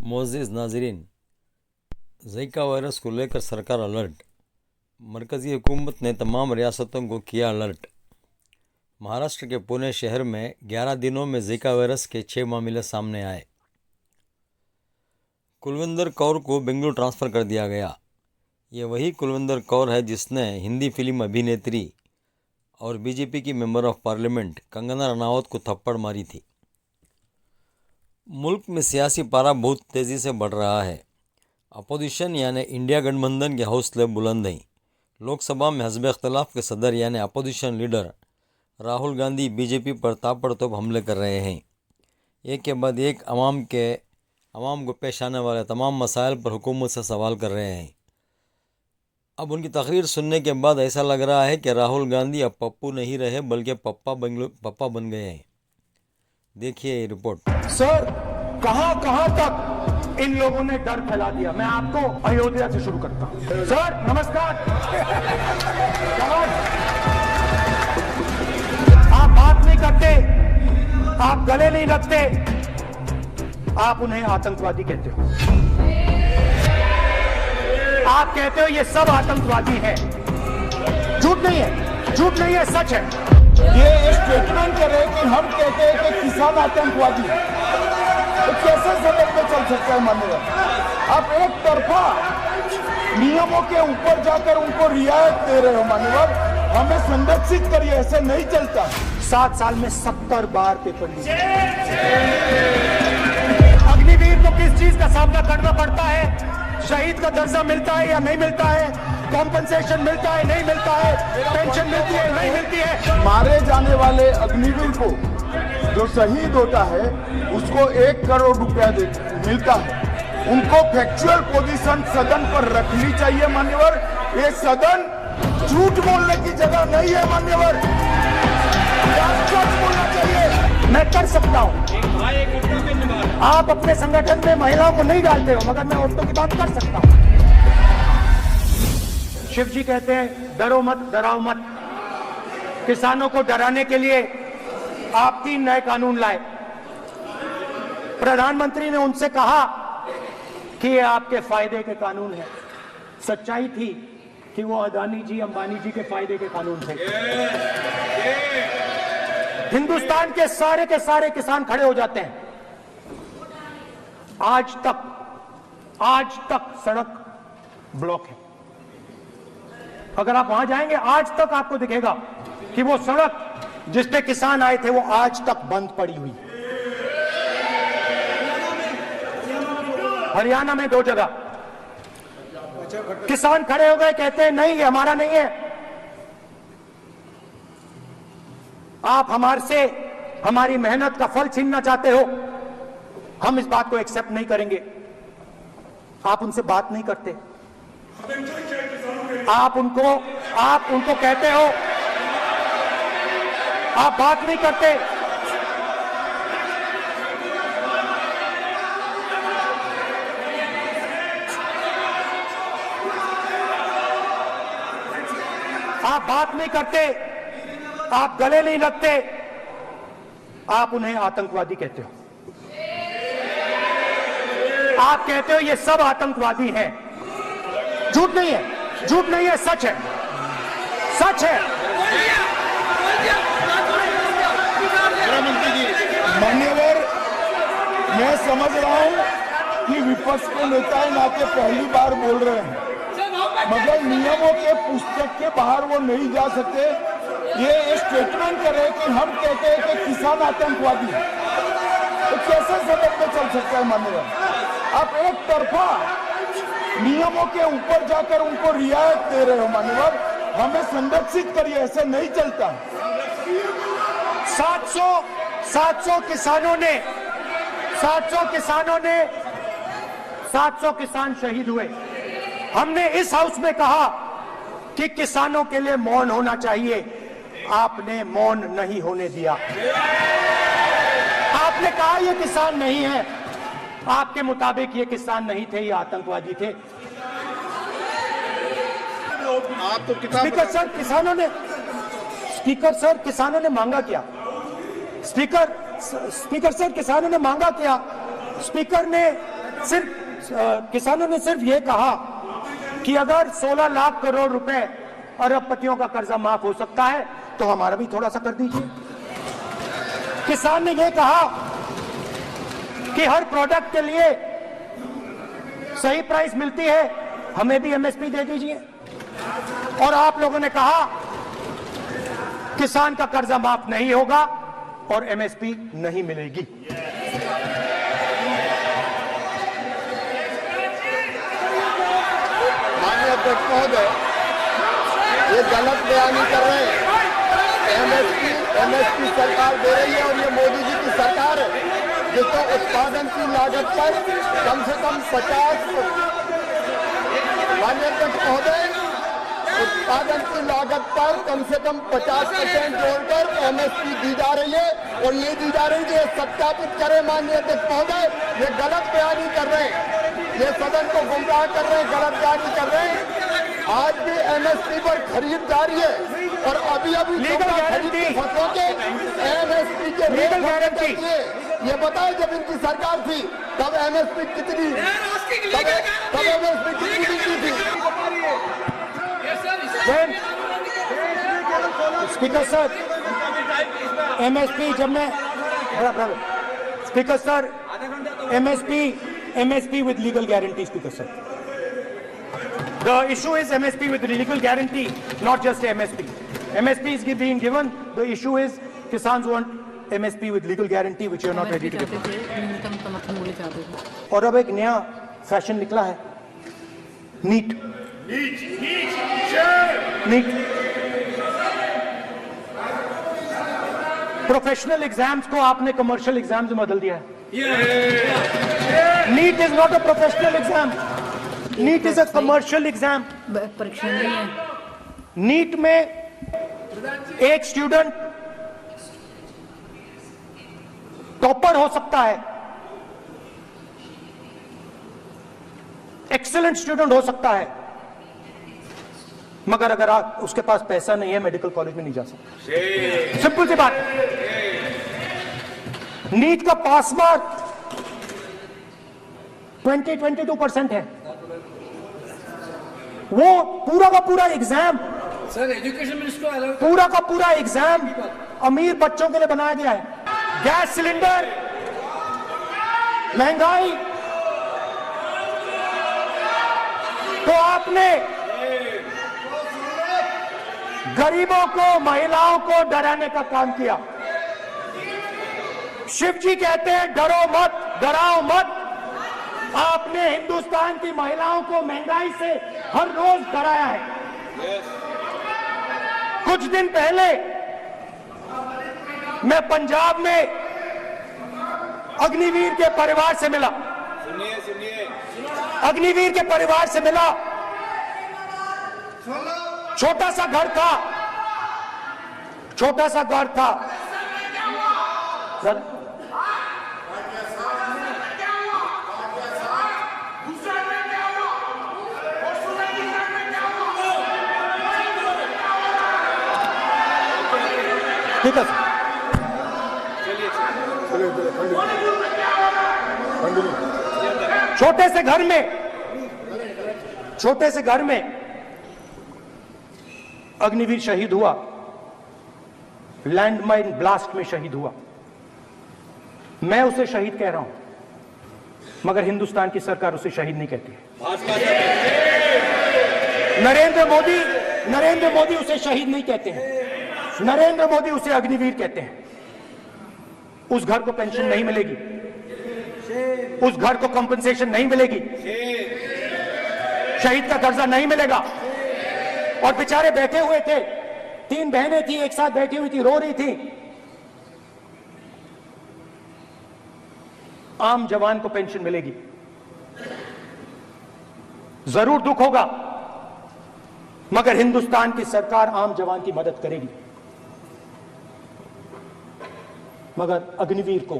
मोअज़्ज़िज़ नाज़रीन, Zika virus को लेकर सरकार अलर्ट। मरकज़ी हुकूमत ने तमाम रियासतों को किया अलर्ट। महाराष्ट्र के पुणे शहर में 11 दिनों में ज़िका वायरस के 6 मामले सामने आए। कुलविंदर कौर को बेंगलुरु ट्रांसफ़र कर दिया गया। ये वही कुलविंदर कौर है जिसने हिंदी फिल्म अभिनेत्री और बीजेपी की member of parliament Kangana Ranaut को थप्पड़ मारी थी। मुल्क में सियासी पारा बहुत तेज़ी से बढ़ रहा है। अपोजिशन यानी इंडिया गठबंधन के हौसले बुलंद हैं। लोकसभा में हज़ब इख्तिलाफ के सदर यानी opposition leader Rahul Gandhi BJP पर ताबड़तोड़ हमले कर रहे हैं। एक के बाद एक अवाम को पेश आने वाले तमाम मसाइल पर हुकूमत से सवाल कर रहे हैं। अब उनकी तकरीर सुनने के बाद ऐसा लग रहा है कि राहुल गांधी अब पप्पू नहीं रहे बल्कि पप्पा बन गए हैं। देखिए ये रिपोर्ट। सर, कहां तक इन लोगों ने डर फैला दिया। मैं आपको अयोध्या से शुरू करता हूं। सर नमस्कार। आप बात नहीं करते, आप गले नहीं लगते, आप उन्हें आतंकवादी कहते हो। आप कहते हो ये सब आतंकवादी हैं। झूठ नहीं है, झूठ नहीं है, सच है। ये स्टेटमेंट करे कि हम कहते हैं कि किसान आतंकवादी है, तो कैसे सदन में चल सकता है मान्यवर? आप एक तरफा नियमों के ऊपर जाकर उनको रियायत दे रहे हो मान्यवर। हमें संरक्षित करिए, ऐसे नहीं चलता। 7 साल में 70 बार पेपर लीक। अग्निवीर को किस चीज का सामना करना पड़ता है? शहीद का दर्जा मिलता है या नहीं मिलता है? कॉम्पनसेशन मिलता है नहीं मिलता है? पेंशन मिलती है नहीं मिलती है? मारे जाने वाले अग्निवीर को जो शहीद होता है उसको 1 करोड़ रुपया मिलता है। उनको फैक्चुअल पोजीशन सदन पर रखनी चाहिए मान्यवर। ये सदन झूठ बोलने की जगह नहीं है मान्यवर, सच बोलना चाहिए। मैं कर सकता हूं। आप अपने संगठन में महिलाओं को नहीं डालते हो, मगर मैं औरतों की बात कर सकता हूं। शिव जी कहते हैं डरो मत, डराओ मत। किसानों को डराने के लिए आप 3 नए कानून लाए। प्रधानमंत्री ने उनसे कहा कि ये आपके फायदे के कानून हैं। सच्चाई थी कि वो अदानी जी, अंबानी जी के फायदे के कानून थे। हिंदुस्तान के सारे किसान खड़े हो जाते हैं। आज तक सड़क ब्लॉक है। अगर आप वहां जाएंगे, आज तक आपको दिखेगा कि वो सड़क जिस पे किसान आए थे वो आज तक बंद पड़ी हुई। हरियाणा में 2 जगह किसान खड़े हो गए, कहते हैं नहीं ये हमारा नहीं है। आप हमारी मेहनत का फल छीनना चाहते हो, हम इस बात को एक्सेप्ट नहीं करेंगे। आप उनसे बात नहीं करते, आप उनको कहते हो, आप बात नहीं करते। आप बात नहीं करते, आप गले नहीं लगते, आप उन्हें आतंकवादी कहते हो। आप कहते हो ये सब आतंकवादी हैं। झूठ नहीं है, झूठ नहीं है, सच है, सच है। मान्यवर, मैं समझ रहा हूं कि विपक्ष के नेता नाते पहली बार बोल रहे हैं, मगर नियमों के पुस्तक के बाहर वो नहीं जा सकते। ये स्टेटमेंट करे कि हम कहते हैं कि किसान आतंकवादी है, तो कैसे सदन में चल सकता है मान्यवर? आप एक तरफा नियमों के ऊपर जाकर उनको रियायत दे रहे हो मान्यवर। हमें संरक्षित करिए, ऐसे नहीं चलता। 700 किसान शहीद हुए। हमने इस हाउस में कहा कि किसानों के लिए मौन होना चाहिए। आपने मौन नहीं होने दिया। आपने कहा ये किसान नहीं है। आपके मुताबिक ये किसान नहीं थे, ये आतंकवादी थे। आप तो स्पीकर सर, किसानों ने मांगा क्या? स्पीकर सर, किसानों ने मांगा क्या? स्पीकर ने किसानों ने सिर्फ ये कहा कि अगर 16 लाख करोड़ रुपए अरबपतियों का कर्जा माफ हो सकता है तो हमारा भी थोड़ा सा कर दीजिए। किसान ने ये कहा कि हर प्रोडक्ट के लिए सही प्राइस मिलती है, हमें भी एमएसपी दे दीजिए। और आप लोगों ने कहा किसान का कर्जा माफ नहीं होगा और एमएसपी नहीं मिलेगी। माननीय अध्यक्ष महोदय, ये गलत बयानी कर रहे हैं। एमएसपी सरकार दे रही है और ये मोदी जी की सरकार है जिसको उत्पादन की लागत पर कम से कम 50, माननीय अध्यक्ष महोदय, उत्पादन की लागत पर कम से कम 50% जोड़कर एमएसपी दी जा रही है और ये दी जा रही है। सत्यापित करें माननीय अध्यक्ष महोदय, ये गलत बयानी कर रहे हैं, ये सदन को गुमराह कर रहे हैं, गलत बयानी कर रहे हैं। आज भी एमएसपी पर खरीद जारी है और अभी लीगल गारंटी फसलों के एमएसपी के लीगल गारंटी ये बताएं, जब इनकी सरकार थी तब एमएसपी कितनी, तब एमएसपी कितनी मिलती थी? स्पीकर सर, एमएसपी जब मैं speaker sir, MSP with legal guarantee. Speaker sir, the issue is MSP with legal guarantee, not just MSP. MSP is being given. The issue is Kisans want MSP with legal guarantee, which you are not ready to give. और अब एक नया fashion निकला है, NEET. Professional exams को आपने commercial exams में बदल दिया है। NEET is not a professional exam, NEET is a commercial exam. परीक्षा नहीं है। नीट में एक स्टूडेंट टॉपर हो सकता है, एक्सीलेंट स्टूडेंट हो सकता है, मगर अगर आप उसके पास पैसा नहीं है मेडिकल कॉलेज में नहीं जा सकता। सिंपल सी बात। नीट का पास मार्क 22% है। वो पूरा का पूरा एग्जाम, सर एजुकेशन मिनिस्टर पूरा का पूरा एग्जाम अमीर बच्चों के लिए बनाया गया है। गैस सिलेंडर, महंगाई, तो आपने गरीबों को, महिलाओं को डराने का काम किया। शिव जी कहते हैं डरो मत, डराओ मत। आपने हिंदुस्तान की महिलाओं को महंगाई से हर रोज डराया है। कुछ दिन पहले मैं पंजाब में अग्निवीर के परिवार से मिला। अग्निवीर के परिवार से मिला। छोटा सा घर था, छोटा सा घर था सर। ठीक है छोटे से घर में, छोटे से घर में अग्निवीर शहीद हुआ, लैंडमाइन ब्लास्ट में शहीद हुआ। मैं उसे शहीद कह रहा हूं, मगर हिंदुस्तान की सरकार उसे शहीद नहीं कहती है। नरेंद्र मोदी उसे शहीद नहीं कहते हैं। नरेंद्र मोदी उसे अग्निवीर कहते हैं। उस घर को पेंशन नहीं मिलेगी, उस घर को कंपनसेशन नहीं मिलेगी, शहीद का दर्जा नहीं मिलेगा। और बेचारे बैठे हुए थे, 3 बहनें थी, एक साथ बैठी हुई थी, रो रही थी। आम जवान को पेंशन मिलेगी, जरूर दुख होगा, मगर हिंदुस्तान की सरकार आम जवान की मदद करेगी। मगर अग्निवीर को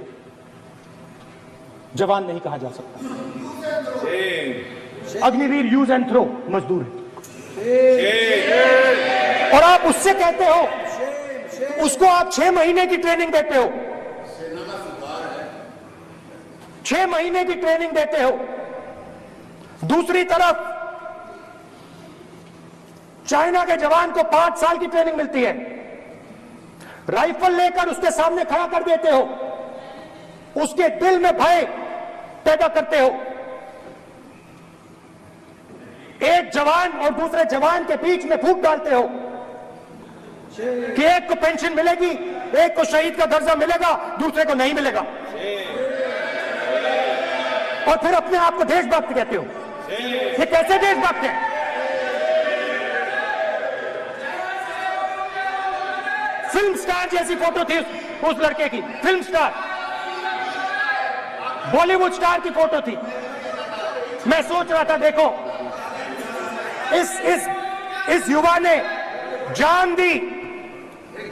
जवान नहीं कहा जा सकता। अग्निवीर यूज एंड थ्रो मजदूर है। और आप उससे कहते हो, उसको आप 6 महीने की ट्रेनिंग देते हो। 6 महीने की ट्रेनिंग देते हो, दूसरी तरफ चाइना के जवान को 5 साल की ट्रेनिंग मिलती है, राइफल लेकर उसके सामने खड़ा कर देते हो, उसके दिल में भय पैदा करते हो। एक जवान और दूसरे जवान के बीच में फूट डालते हो कि एक को पेंशन मिलेगी, एक को शहीद का दर्जा मिलेगा, दूसरे को नहीं मिलेगा, और फिर अपने आप को देशभक्त कहते हो। ये कैसे देशभक्त है? फिल्म स्टार जैसी फोटो थी उस लड़के की, फिल्म स्टार, बॉलीवुड स्टार की फोटो थी। मैं सोच रहा था, देखो इस युवा ने जान दी।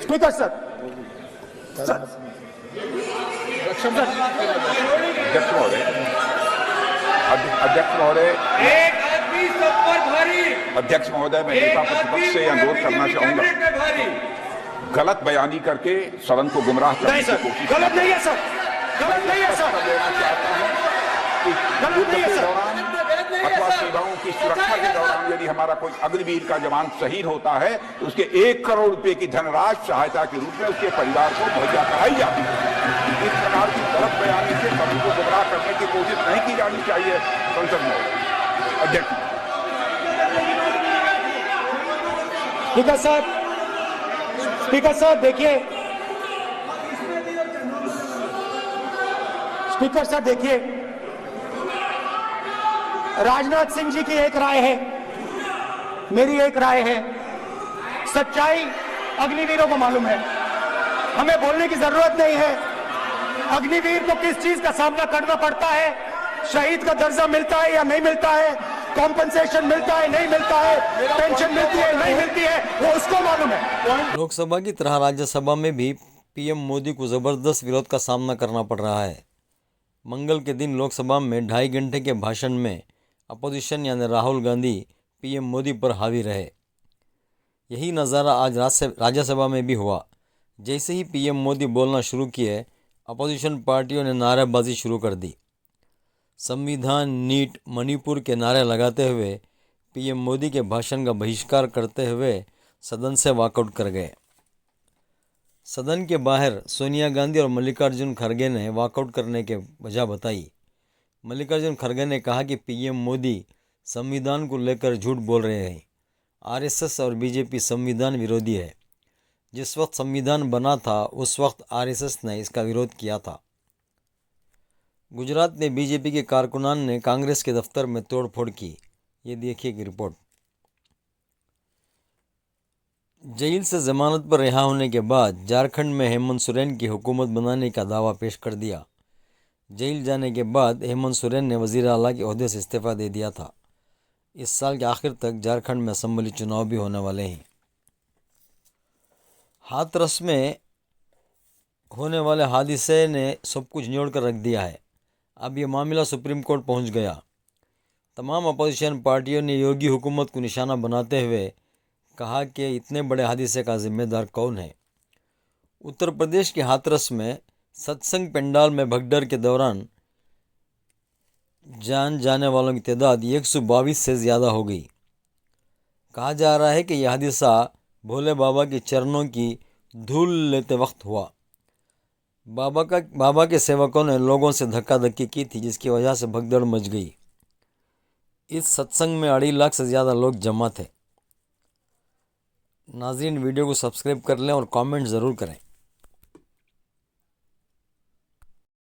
स्पीकर सर, अध्यक्ष महोदय, एक आदमी सब पर भारी, अध्यक्ष महोदय, मैं नेता प्रतिपक्ष से अनुरोध करना चाहूंगा, गलत बयानी करके सदन को गुमराह नहीं करने सर, की कोशिश गलत नहीं है सर, गलत नहीं है सर, देना चाहता हूं कि गलत युद्ध नहीं है के सर। दौरान अथवा सीमाओं की सुरक्षा के दौरान यदि हमारा कोई अग्निवीर का जवान शहीद होता है तो उसके 1 करोड़ रुपए की धनराशि सहायता के रूप में उसके परिवार को मुहैया कराई जाती है। इस प्रकार की गलत बयानी से सभी को गुमराह करने की कोशिश नहीं की जानी चाहिए। संसद में अध्यक्ष, स्पीकर साहब, स्पीकर साहब देखिए, स्पीकर साहब देखिए, राजनाथ सिंह जी की एक राय है, मेरी एक राय है। सच्चाई अग्निवीरों को मालूम है, हमें बोलने की जरूरत नहीं है। अग्निवीर को किस चीज का सामना करना पड़ता है, शहीद का दर्जा मिलता है या नहीं मिलता है, कॉम्पनसेशन मिलता है नहीं मिलता है, पेंशन मिलती है नहीं मिलती है, वो उसको मालूम है। लोकसभा की तरह राज्यसभा में भी पीएम मोदी को ज़बरदस्त विरोध का सामना करना पड़ रहा है। मंगल के दिन लोकसभा में 2.5 घंटे के भाषण में अपोजिशन यानी राहुल गांधी पीएम मोदी पर हावी रहे। यही नज़ारा आज राज्यसभा में भी हुआ। जैसे ही पीएम मोदी बोलना शुरू किए, अपोजिशन पार्टियों ने नारेबाजी शुरू कर दी। संविधान, नीट, मणिपुर के नारे लगाते हुए पीएम मोदी के भाषण का बहिष्कार करते हुए सदन से वॉकआउट कर गए। सदन के बाहर सोनिया गांधी और मल्लिकार्जुन खड़गे ने वॉकआउट करने के वजह बताई। मल्लिकार्जुन खड़गे ने कहा कि पीएम मोदी संविधान को लेकर झूठ बोल रहे हैं। आरएसएस और बीजेपी संविधान विरोधी है। जिस वक्त संविधान बना था उस वक्त आरएसएस ने इसका विरोध किया था। गुजरात में बीजेपी के कारकुनान ने कांग्रेस के दफ्तर में तोड़फोड़ की। ये देखिए एक रिपोर्ट। जेल से जमानत पर रिहा होने के बाद झारखंड में हेमंत सोरेन की हुकूमत बनाने का दावा पेश कर दिया। जेल जाने के बाद हेमंत सोरेन ने वज़ीर आला के ओहदे से इस्तीफ़ा दे दिया था। इस साल के आखिर तक झारखंड में असेंबली चुनाव भी होने वाले हैं। हाथरस में होने वाले हादसे ने सब कुछ नियोड़ कर रख दिया है। अब ये मामला सुप्रीम कोर्ट पहुंच गया। तमाम अपोजिशन पार्टियों ने योगी हुकूमत को निशाना बनाते हुए कहा कि इतने बड़े हादसे का जिम्मेदार कौन है। उत्तर प्रदेश के हाथरस में सत्संग पंडाल में भगदड़ के दौरान जान जाने वालों की तादाद 122 से ज़्यादा हो गई। कहा जा रहा है कि यह हादसा भोले बाबा के चरणों की धूल लेते वक्त हुआ। बाबा के सेवकों ने लोगों से धक्का धक्की की थी, जिसकी वजह से भगदड़ मच गई। इस सत्संग में 2.5 लाख से ज़्यादा लोग जमा थे। नाज़रीन, वीडियो को सब्सक्राइब कर लें और कमेंट ज़रूर करें।